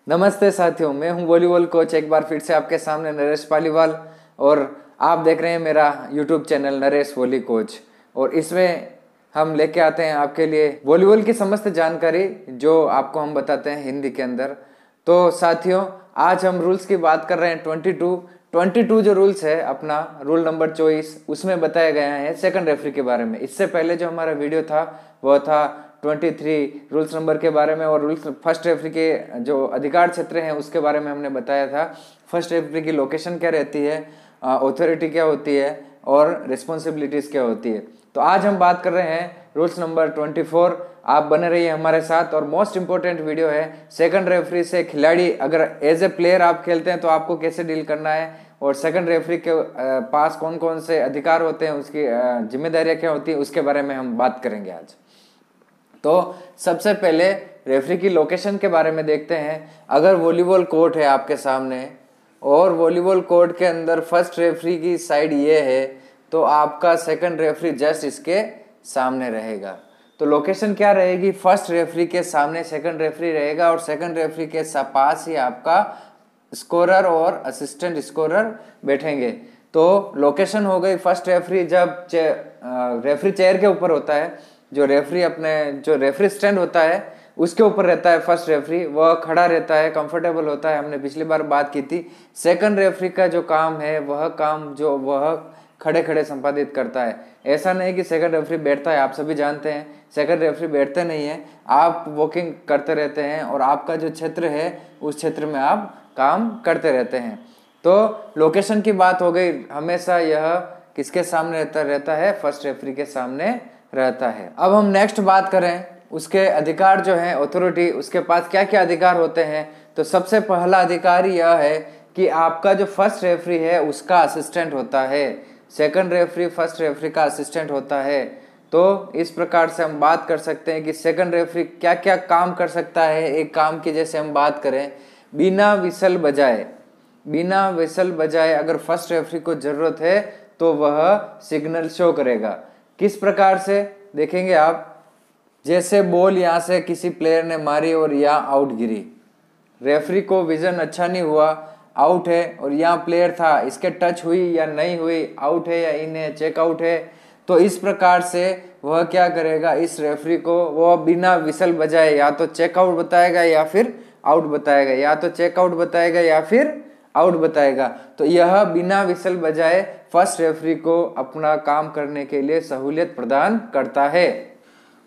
नमस्ते साथियों, मैं हूं वॉलीबॉल कोच एक बार फिर से आपके सामने नरेश पालीवाल और आप देख रहे हैं मेरा YouTube channel Naresh volley coach. और इसमें हम लेके आते हैं आपके लिए वॉलीबॉल की समस्त जानकारी जो आपको हम बताते हैं हिंदी के अंदर। तो साथियों, आज हम रूल्स की बात कर रहे हैं 22 जो रूल्स है अपना रूल नंबर 24, उसमें बताया गया है सेकंड रेफरी के बारे में। इससे पहले जो हमारा वीडियो था वह था 23 रूल्स नंबर के बारे में और रूल्स फर्स्ट रेफरी के जो अधिकार क्षेत्र हैं उसके बारे में हमने बताया था। फर्स्ट रेफरी की लोकेशन क्या रहती है, ऑथोरिटी क्या होती है और रिस्पॉन्सिबिलिटीज क्या होती है। तो आज हम बात कर रहे हैं रूल्स नंबर 24। आप बने रहिए हमारे साथ। और मोस्ट इंपॉर्टेंट वीडियो है सेकंड रेफरी से खिलाड़ी अगर एज ए प्लेयर आप खेलते हैं तो आपको कैसे डील करना है और सेकंड रेफरी के पास कौन कौन से अधिकार होते हैं, उसकी जिम्मेदारियां क्या होती है, उसके बारे में हम बात करेंगे आज। तो सबसे पहले रेफरी की लोकेशन के बारे में देखते हैं। अगर वॉलीबॉल कोर्ट है आपके सामने और वॉलीबॉल कोर्ट के अंदर फर्स्ट रेफरी की साइड ये है तो आपका सेकंड रेफरी जस्ट इसके सामने रहेगा। तो लोकेशन क्या रहेगी, फर्स्ट रेफरी के सामने सेकंड रेफरी रहेगा और सेकंड रेफरी के पास ही आपका स्कोरर और असिस्टेंट स्कोरर बैठेंगे। तो लोकेशन हो गई फर्स्ट रेफरी। जब रेफरी चेयर के ऊपर होता है, जो रेफरी स्टैंड होता है उसके ऊपर रहता है फर्स्ट रेफरी, वह खड़ा रहता है, कंफर्टेबल होता है। हमने पिछली बार बात की थी। सेकंड रेफरी का जो काम है वह खड़े खड़े संपादित करता है। ऐसा नहीं कि सेकंड रेफरी बैठता है, आप सभी जानते हैं सेकंड रेफरी बैठते नहीं है, आप वॉकिंग करते रहते हैं और आपका जो क्षेत्र है उस क्षेत्र में आप काम करते रहते हैं। तो लोकेशन की बात हो गई, हमेशा यह किसके सामने रहता है, फर्स्ट रेफरी के सामने रहता है। अब हम नेक्स्ट बात करें उसके अधिकार जो है ऑथोरिटी, उसके पास क्या क्या अधिकार होते हैं। तो सबसे पहला अधिकार यह है कि आपका जो फर्स्ट रेफरी है उसका असिस्टेंट होता है, सेकंड रेफरी फर्स्ट रेफरी का असिस्टेंट होता है। तो इस प्रकार से हम बात कर सकते हैं कि सेकंड रेफरी क्या क्या काम कर सकता है। एक काम की जैसे हम बात करें, बिना विसल बजाए अगर फर्स्ट रेफरी को जरूरत है तो वह सिग्नल शो करेगा। किस प्रकार से देखेंगे आप, जैसे बॉल यहाँ से किसी प्लेयर ने मारी और यहाँ आउट गिरी, रेफरी को विजन अच्छा नहीं हुआ, आउट है, और यहाँ प्लेयर था, इसके टच हुई या नहीं हुई, आउट है या इन है, चेक आउट है। तो इस प्रकार से वह क्या करेगा, इस रेफरी को वह बिना विसल बजाए या तो चेक आउट बताएगा या फिर आउट बताएगा, या तो चेक आउट बताएगा या फिर आउट बताएगा। तो यह बिना विसल बजाए फर्स्ट रेफरी को अपना काम करने के लिए सहूलियत प्रदान करता है।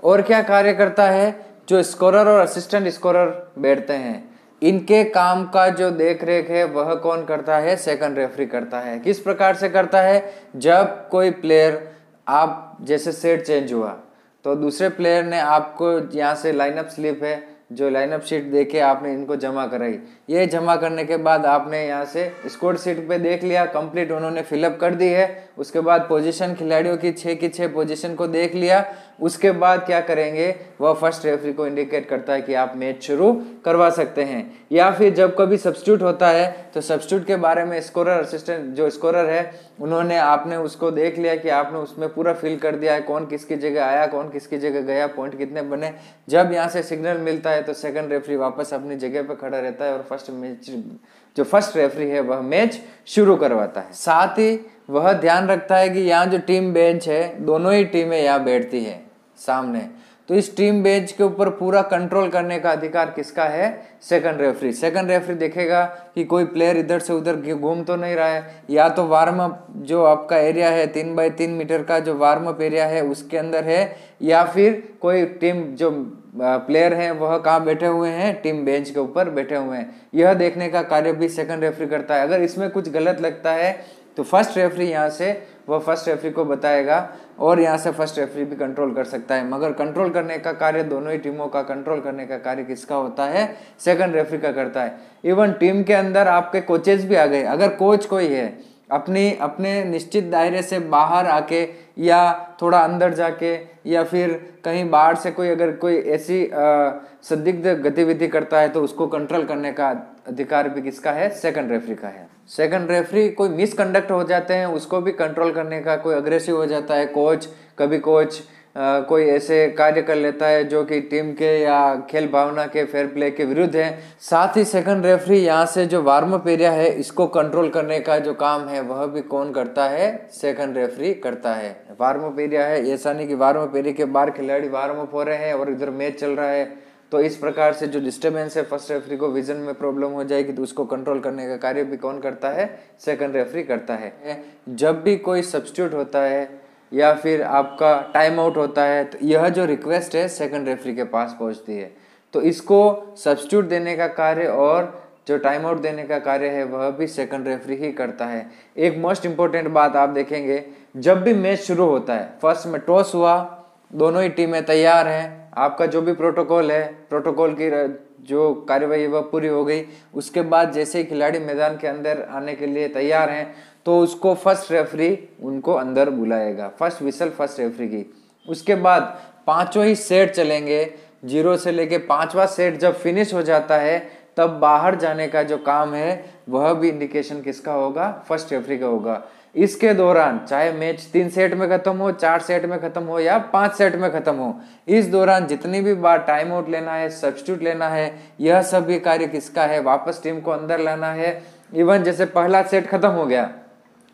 और क्या कार्य करता है, जो स्कोरर और असिस्टेंट स्कोरर बैठते हैं इनके काम का जो देख रेख है वह कौन करता है, सेकंड रेफरी करता है। किस प्रकार से करता है, जब कोई प्लेयर आप जैसे सेट चेंज हुआ तो दूसरे प्लेयर ने आपको यहाँ से लाइनअप स्लिप है, जो लाइनअप शीट देके आपने इनको जमा कराई, ये जमा करने के बाद आपने यहाँ से स्कोर शीट पे देख लिया कंप्लीट उन्होंने फिलअप कर दी है। उसके बाद पोजीशन खिलाड़ियों की 6 की 6 पोजीशन को देख लिया। उसके बाद क्या करेंगे, वह फर्स्ट रेफरी को इंडिकेट करता है कि आप मैच शुरू करवा सकते हैं। या फिर जब कभी सब्स्टिट्यूट होता है तो सब्स्टिट्यूट के बारे में स्कोरर असिस्टेंट जो स्कोरर है उन्होंने आपने उसको देख लिया कि आपने उसमें पूरा फिल कर दिया है, कौन किसकी जगह आया, कौन किसकी जगह गया, पॉइंट कितने बने। जब यहाँ से सिग्नल मिलता है तो सेकंड रेफरी वापस अपनी जगह पर खड़ा रहता है और फर्स्ट रेफरी है वह मैच शुरू करवाता है। साथ ही वह ध्यान रखता है कि यहाँ जो टीम बेंच है दोनों ही टीमें यहाँ बैठती है सामने, तो इस टीम बेंच के ऊपर पूरा कंट्रोल करने का अधिकार किसका है, सेकंड रेफरी। सेकंड रेफरी देखेगा कि कोई प्लेयर इधर से उधर घूम तो नहीं रहा है, या तो वार्म अप जो आपका एरिया है 3 बाई 3 मीटर का जो वार्म अप एरिया है उसके अंदर है, या फिर कोई टीम जो प्लेयर हैं वह कहाँ बैठे हुए हैं, टीम बेंच के ऊपर बैठे हुए हैं। यह देखने का कार्य भी सेकंड रेफरी करता है। अगर इसमें कुछ गलत लगता है तो फर्स्ट रेफरी यहाँ से वह फर्स्ट रेफरी को बताएगा और यहाँ से फर्स्ट रेफरी भी कंट्रोल कर सकता है। मगर कंट्रोल करने का कार्य दोनों ही टीमों का कंट्रोल करने का कार्य किसका होता है, सेकंड रेफरी का करता है। इवन टीम के अंदर आपके कोचेज भी आ गए, अगर कोच कोई है अपने निश्चित दायरे से बाहर आके या थोड़ा अंदर जाके या फिर कहीं बाहर से कोई अगर कोई ऐसी संदिग्ध गतिविधि करता है तो उसको कंट्रोल करने का अधिकार भी किसका है, सेकंड रेफरी का है। सेकंड रेफरी कोई मिसकंडक्ट हो जाते हैं उसको भी कंट्रोल करने का, कोई अग्रेसिव हो जाता है कोच, कभी कोच कोई ऐसे कार्य कर लेता है जो कि टीम के या खेल भावना के फेयर प्ले के विरुद्ध है। साथ ही सेकंड रेफरी यहाँ से जो वार्म अप एरिया है इसको कंट्रोल करने का जो काम है वह भी कौन करता है, सेकंड रेफरी करता है। वार्म अप एरिया है, ऐसा नहीं कि वार्म अप एरिया के बाहर खिलाड़ी वार्म अप हो रहे हैं और इधर मैच चल रहा है, तो इस प्रकार से जो डिस्टर्बेंस है फर्स्ट रेफरी को विजन में प्रॉब्लम हो जाएगी, तो उसको कंट्रोल करने का कार्य भी कौन करता है, सेकंड रेफरी करता है। जब भी कोई सब्स्टिट्यूट होता है या फिर आपका टाइम आउट होता है तो यह जो रिक्वेस्ट है सेकंड रेफरी के पास पहुंचती है, तो इसको सब्स्टिट्यूट देने का कार्य और जो टाइम आउट देने का कार्य है वह भी सेकंड रेफरी ही करता है। एक मोस्ट इंपॉर्टेंट बात आप देखेंगे, जब भी मैच शुरू होता है, फर्स्ट में टॉस हुआ, दोनों ही टीमें तैयार हैं, आपका जो भी प्रोटोकॉल है, प्रोटोकॉल की जो कार्यवाही वह पूरी हो गई, उसके बाद जैसे ही खिलाड़ी मैदान के अंदर आने के लिए तैयार हैं तो उसको फर्स्ट रेफरी उनको अंदर बुलाएगा, फर्स्ट विसल फर्स्ट रेफरी की। उसके बाद पांचों ही सेट चलेंगे, 0 से लेके 5वां सेट जब फिनिश हो जाता है तब बाहर जाने का जो काम है वह भी इंडिकेशन किसका होगा, फर्स्ट रेफरी का होगा। इसके दौरान चाहे मैच 3 सेट में खत्म हो, 4 सेट में खत्म हो या 5 सेट में खत्म हो, इस दौरान जितनी भी बार टाइम आउट लेना है, सब्स्टिट्यूट लेना है, यह सभी कार्य किसका है, वापस टीम को अंदर लाना है। इवन जैसे पहला सेट खत्म हो गया,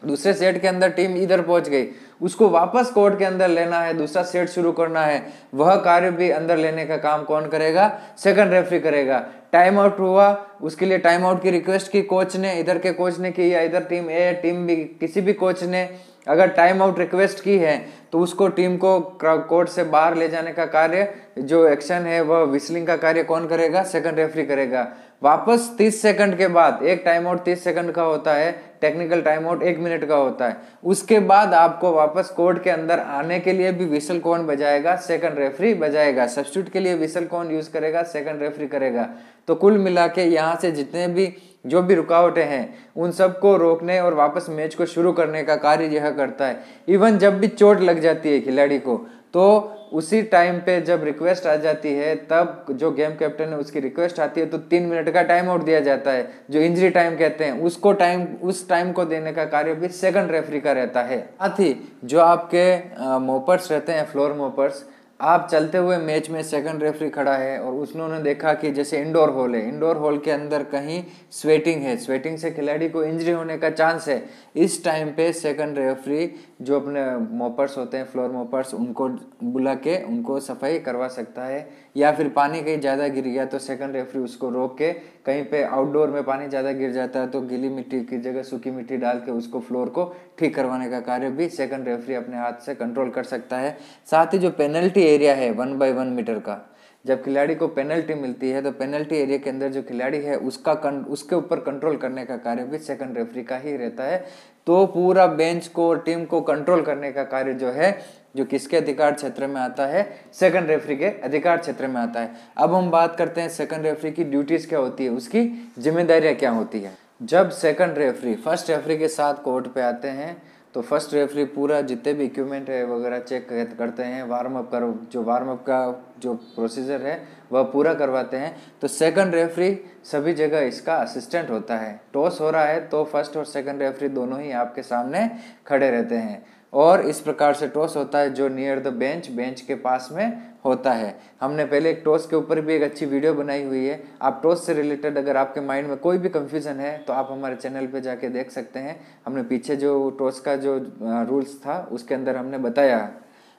दूसरे सेट के अंदर टीम इधर पहुंच गई, उसको वापस कोर्ट के अंदर लेना है, दूसरा सेट शुरू करना है, वह कार्य भी अंदर लेने का काम कौन करेगा, सेकंड रेफरी करेगा। टाइम आउट हुआ, उसके लिए टाइम आउट की रिक्वेस्ट की कोच ने, इधर के कोच ने की या इधर टीम ए टीम बी किसी भी कोच ने अगर टाइम आउट रिक्वेस्ट की है तो उसको टीम को कोर्ट से बाहर ले जाने का कार्य, जो एक्शन है वह विस्लिंग का कार्य कौन करेगा, सेकंड रेफरी करेगा। वापस 30 सेकंड के बाद, एक टाइम आउट 30 सेकंड का होता है, टेक्निकल टाइम आउट 1 मिनट का होता है, उसके बाद आपको वापस कोर्ट के अंदर आने के लिए भी विसल कौन बजाएगा, सेकंड रेफरी बजाएगा। सब्स्टिट्यूट के लिए विसल कौन यूज करेगा, सेकंड रेफरी करेगा। तो कुल मिला के यहाँ से जितने भी जो भी रुकावटें हैं उन सबको रोकने और वापस मैच को शुरू करने का कार्य यह करता है। इवन जब भी चोट लग जाती है खिलाड़ी को, तो उसी टाइम पे जब रिक्वेस्ट आ जाती है, तब जो गेम कैप्टन है उसकी रिक्वेस्ट आती है तो 3 मिनट का टाइम आउट दिया जाता है, जो इंजरी टाइम कहते हैं, उसको उस टाइम को देने का कार्य भी सेकंड रेफरी का रहता है। साथ ही जो आपके मोपर्स रहते हैं, फ्लोर मोपर्स, आप चलते हुए मैच में सेकंड रेफरी खड़ा है और उसने देखा कि जैसे इंडोर हॉल है, इंडोर हॉल के अंदर कहीं स्वेटिंग है, स्वेटिंग से खिलाड़ी को इंजरी होने का चांस है, इस टाइम पे सेकंड रेफरी जो अपने मोपर्स होते हैं, फ्लोर मोपर्स, उनको बुला के उनको सफाई करवा सकता है। या फिर पानी कहीं ज़्यादा गिर गया तो सेकंड रेफरी उसको रोक के, कहीं पे आउटडोर में पानी ज़्यादा गिर जाता है तो गीली मिट्टी की जगह सूखी मिट्टी डाल के उसको फ्लोर को ठीक करवाने का कार्य भी सेकंड रेफरी अपने हाथ से कंट्रोल कर सकता है। साथ ही जो पेनल्टी एरिया है 1/1 मीटर का, जब खिलाड़ी को पेनल्टी मिलती है तो पेनल्टी एरिया के अंदर जो खिलाड़ी है उसके ऊपर कंट्रोल करने का कार्य भी सेकंड रेफरी का ही रहता है। तो पूरा बेंच को और टीम को कंट्रोल करने का कार्य जो है, जो किसके अधिकार क्षेत्र में आता है, सेकंड रेफरी के अधिकार क्षेत्र में आता है। अब हम बात करते हैं सेकंड रेफरी की ड्यूटीज क्या होती है, उसकी जिम्मेदारियां क्या होती है। जब सेकंड रेफरी फर्स्ट रेफरी के साथ कोर्ट पे आते हैं तो फर्स्ट रेफरी पूरा जितने भी इक्विपमेंट है वगैरह चेक करते हैं, वार्म अप का जो प्रोसीजर है वह पूरा करवाते हैं। तो सेकंड रेफरी सभी जगह इसका असिस्टेंट होता है। टॉस हो रहा है तो फर्स्ट और सेकंड रेफरी दोनों ही आपके सामने खड़े रहते हैं और इस प्रकार से टॉस होता है जो नियर द बेंच के पास में होता है। हमने पहले एक टॉस के ऊपर भी एक अच्छी वीडियो बनाई हुई है। आप टॉस से रिलेटेड अगर आपके माइंड में कोई भी कंफ्यूजन है तो आप हमारे चैनल पे जाके देख सकते हैं। हमने पीछे जो टॉस का जो रूल्स था उसके अंदर हमने बताया।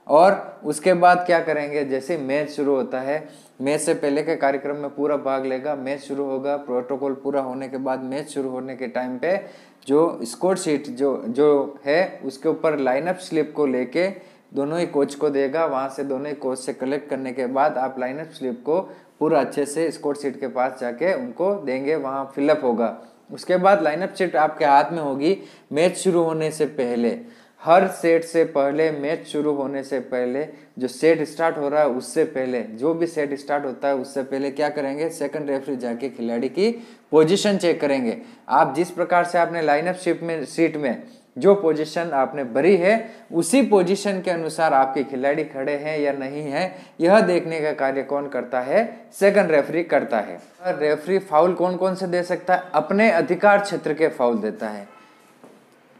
और उसके बाद क्या करेंगे, जैसे मैच शुरू होता है, मैच से पहले के कार्यक्रम में पूरा भाग लेगा, मैच शुरू होगा, प्रोटोकॉल पूरा होने के बाद मैच शुरू होने के टाइम पे जो स्कोर शीट जो है उसके ऊपर लाइनअप स्लिप को लेके दोनों ही कोच को देगा। वहां से दोनों ही कोच से कलेक्ट करने के बाद आप लाइनअप स्लिप को पूरा अच्छे से स्कोर शीट के पास जाके उनको देंगे, वहां फिलअप होगा। उसके बाद लाइनअप शीट आपके हाथ में होगी। मैच शुरू होने से पहले, हर सेट से पहले, मैच शुरू होने से पहले, जो सेट स्टार्ट हो रहा है उससे पहले, जो भी सेट स्टार्ट होता है उससे पहले क्या करेंगे, सेकंड रेफरी जाके खिलाड़ी की पोजीशन चेक करेंगे। आप जिस प्रकार से आपने लाइनअप शीट में जो पोजीशन आपने भरी है उसी पोजीशन के अनुसार आपके खिलाड़ी खड़े हैं या नहीं है, यह देखने का कार्य कौन करता है, सेकंड रेफरी करता है। रेफरी फाउल कौन कौन से दे सकता है, अपने अधिकार क्षेत्र के फाउल देता है।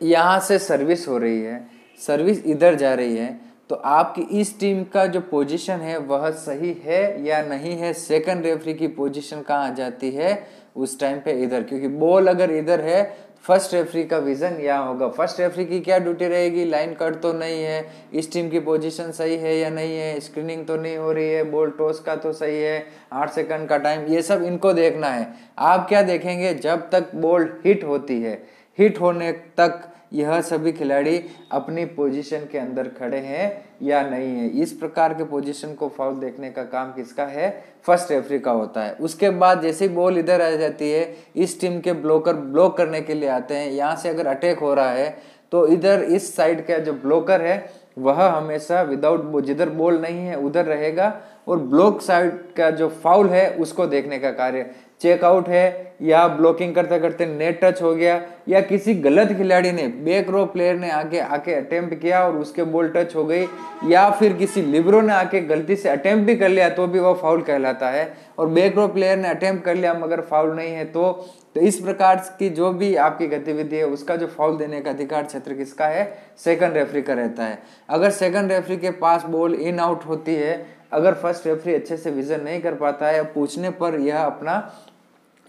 यहाँ से सर्विस हो रही है, सर्विस इधर जा रही है तो आपकी इस टीम का जो पोजीशन है वह सही है या नहीं है, सेकंड रेफरी की पोजीशन कहाँ आ जाती है उस टाइम पे इधर, क्योंकि बॉल अगर इधर है फर्स्ट रेफरी का विजन यहाँ होगा। फर्स्ट रेफरी की क्या ड्यूटी रहेगी, लाइन कट तो नहीं है, इस टीम की पोजीशन सही है या नहीं है, स्क्रीनिंग तो नहीं हो रही है, बॉल टॉस का तो सही है, 8 सेकंड का टाइम, ये सब इनको देखना है। आप क्या देखेंगे, जब तक बॉल हिट होती है, हिट होने तक यह सभी खिलाड़ी अपनी पोजीशन के अंदर खड़े हैं या नहीं है। इस प्रकार के पोजीशन को फाउल देखने का काम किसका है, फर्स्ट रेफरी का होता है। उसके बाद जैसे ही बॉल इधर आ जाती है, इस टीम के ब्लॉकर ब्लॉक करने के लिए आते हैं, यहाँ से अगर अटैक हो रहा है तो इधर इस साइड का जो ब्लॉकर है वह हमेशा विदाउट, जिधर बॉल नहीं है उधर रहेगा, और ब्लॉक साइड का जो फाउल है उसको देखने का कार्य, चेकआउट है या ब्लॉकिंग करते करते नेट टच हो गया, या किसी गलत खिलाड़ी ने, बैक रो प्लेयर ने आके अटेम्प्ट किया और उसके बॉल टच हो गई, या फिर किसी लिबरो ने आके गलती से अटेम्प्ट भी कर लिया तो भी वह फाउल कहलाता है, और बैक रो प्लेयर ने अटेम्प्ट कर लिया मगर फाउल नहीं है तो इस प्रकार की जो भी आपकी गतिविधि है उसका जो फाउल देने का अधिकार क्षेत्र किसका है, सेकंड रेफरी का रहता है। अगर सेकंड रेफरी के पास बॉल इन आउट होती है, अगर फर्स्ट रेफरी अच्छे से विजन नहीं कर पाता है, पूछने पर यह अपना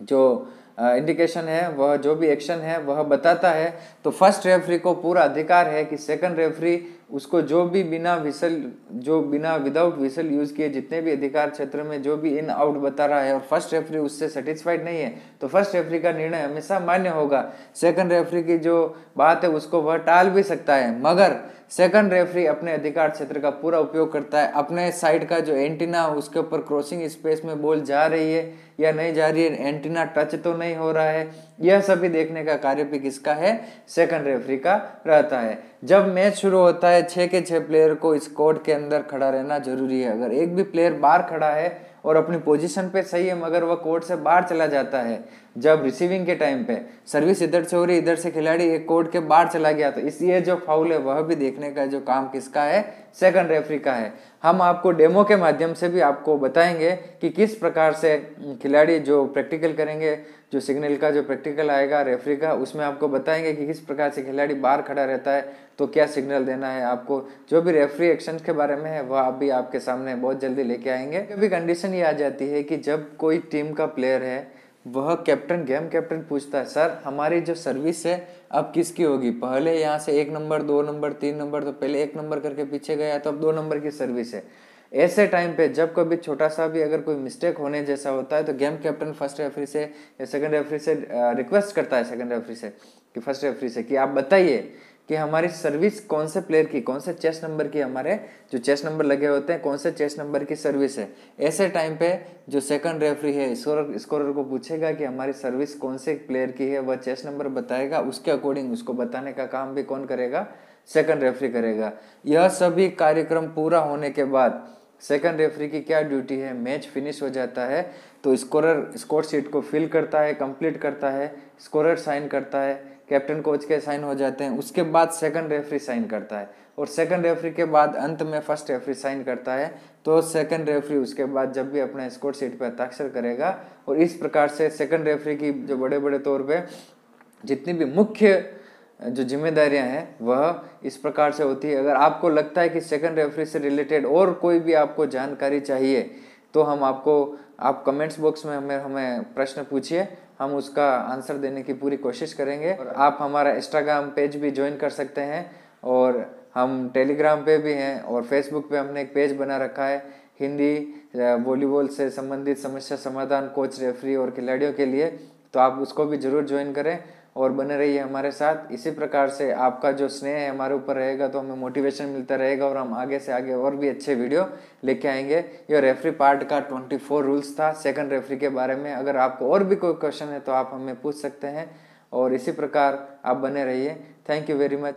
जो इंडिकेशन है, वह जो भी एक्शन है वह बताता है, तो फर्स्ट रेफरी को पूरा अधिकार है कि सेकंड रेफरी उसको जो भी बिना विदाउट विसल यूज किए जितने भी अधिकार क्षेत्र में जो भी इन आउट बता रहा है और फर्स्ट रेफरी उससे सेटिस्फाइड नहीं है तो फर्स्ट रेफरी का निर्णय हमेशा मान्य होगा। सेकंड रेफरी की जो बात है उसको वह टाल भी सकता है, मगर सेकंड रेफरी अपने अधिकार क्षेत्र का पूरा उपयोग करता है। अपने साइड का जो एंटीना, उसके ऊपर क्रॉसिंग स्पेस में बॉल जा रही है या नहीं जा रही है, एंटीना टच तो नहीं हो रहा है, यह सभी देखने का कार्य भी किसका है, सेकंड रेफरी का रहता है। जब मैच शुरू होता है 6 के 6 प्लेयर को इस कोर्ट के अंदर खड़ा रहना जरूरी है। अगर एक भी प्लेयर बाहर खड़ा है और अपनी पोजीशन पे सही है मगर वह कोर्ट से बाहर चला जाता है, जब रिसीविंग के टाइम पे सर्विस इधर से हो रही, इधर से खिलाड़ी एक कोर्ट के बाहर चला गया, तो इसलिए जो फाउल है वह भी देखने का जो काम किसका है, सेकंड रेफरी का है। हम आपको डेमो के माध्यम से भी आपको बताएंगे कि किस प्रकार से खिलाड़ी जो प्रैक्टिकल करेंगे, जो सिग्नल का जो प्रैक्टिकल आएगा रेफरी का, उसमें आपको बताएंगे कि किस प्रकार से खिलाड़ी बाहर खड़ा रहता है तो क्या सिग्नल देना है आपको। जो भी रेफरी एक्शन के बारे में है वह अभी आपके सामने बहुत जल्दी लेके आएंगे। कभी कंडीशन ये आ जाती है कि जब कोई टीम का प्लेयर है वह कैप्टन, गेम कैप्टन पूछता है, सर हमारी जो सर्विस है अब किसकी होगी, पहले यहाँ से 1 नंबर 2 नंबर 3 नंबर, तो पहले 1 नंबर करके पीछे गया तो अब 2 नंबर की सर्विस है। ऐसे टाइम पे जब कभी छोटा सा भी अगर कोई मिस्टेक होने जैसा होता है तो गेम कैप्टन फर्स्ट रेफरी से या सेकंड रेफरी से रिक्वेस्ट करता है, सेकंड रेफरी से कि फर्स्ट रेफरी से कि आप बताइए कि हमारी सर्विस कौन से प्लेयर की, कौन से चेस्ट नंबर की, हमारे जो चेस्ट नंबर लगे होते हैं कौन से चेस्ट नंबर की सर्विस है। ऐसे टाइम पे जो सेकंड रेफरी है स्कोरर को पूछेगा कि हमारी सर्विस कौन से प्लेयर की है, वह चेस्ट नंबर बताएगा, उसके अकॉर्डिंग उसको बताने का काम भी कौन करेगा, सेकंड रेफरी करेगा। यह सभी कार्यक्रम पूरा होने के बाद सेकंड रेफरी की क्या ड्यूटी है, मैच फिनिश हो जाता है तो स्कोरर स्कोर शीट को फिल करता है, कंप्लीट करता है, स्कोरर साइन करता है, कैप्टन कोच के साइन हो जाते हैं, उसके बाद सेकंड रेफरी साइन करता है, और सेकंड रेफरी के बाद अंत में फर्स्ट रेफरी साइन करता है। तो सेकंड रेफरी उसके बाद जब भी अपना स्कोर शीट पर हस्ताक्षर करेगा, और इस प्रकार से सेकंड रेफरी की जो बड़े बड़े तौर पे जितनी भी मुख्य जो जिम्मेदारियां हैं वह इस प्रकार से होती है। अगर आपको लगता है कि सेकंड रेफरी से रिलेटेड और कोई भी आपको जानकारी चाहिए तो हम आप कमेंट्स बॉक्स में हमें प्रश्न पूछिए, हम उसका आंसर देने की पूरी कोशिश करेंगे। और आप हमारा इंस्टाग्राम पेज भी ज्वाइन कर सकते हैं, और हम टेलीग्राम पे भी हैं, और फेसबुक पे हमने एक पेज बना रखा है हिंदी वॉलीबॉल से संबंधित समस्या समाधान कोच, रेफरी और खिलाड़ियों के लिए, तो आप उसको भी जरूर ज्वाइन करें और बने रहिए हमारे साथ। इसी प्रकार से आपका जो स्नेह है हमारे ऊपर रहेगा तो हमें मोटिवेशन मिलता रहेगा और हम आगे से आगे और भी अच्छे वीडियो लेके आएंगे। यह रेफरी पार्ट का 24 रूल्स था सेकंड रेफरी के बारे में। अगर आपको और भी कोई क्वेश्चन है तो आप हमें पूछ सकते हैं, और इसी प्रकार आप बने रहिए। Thank you very much.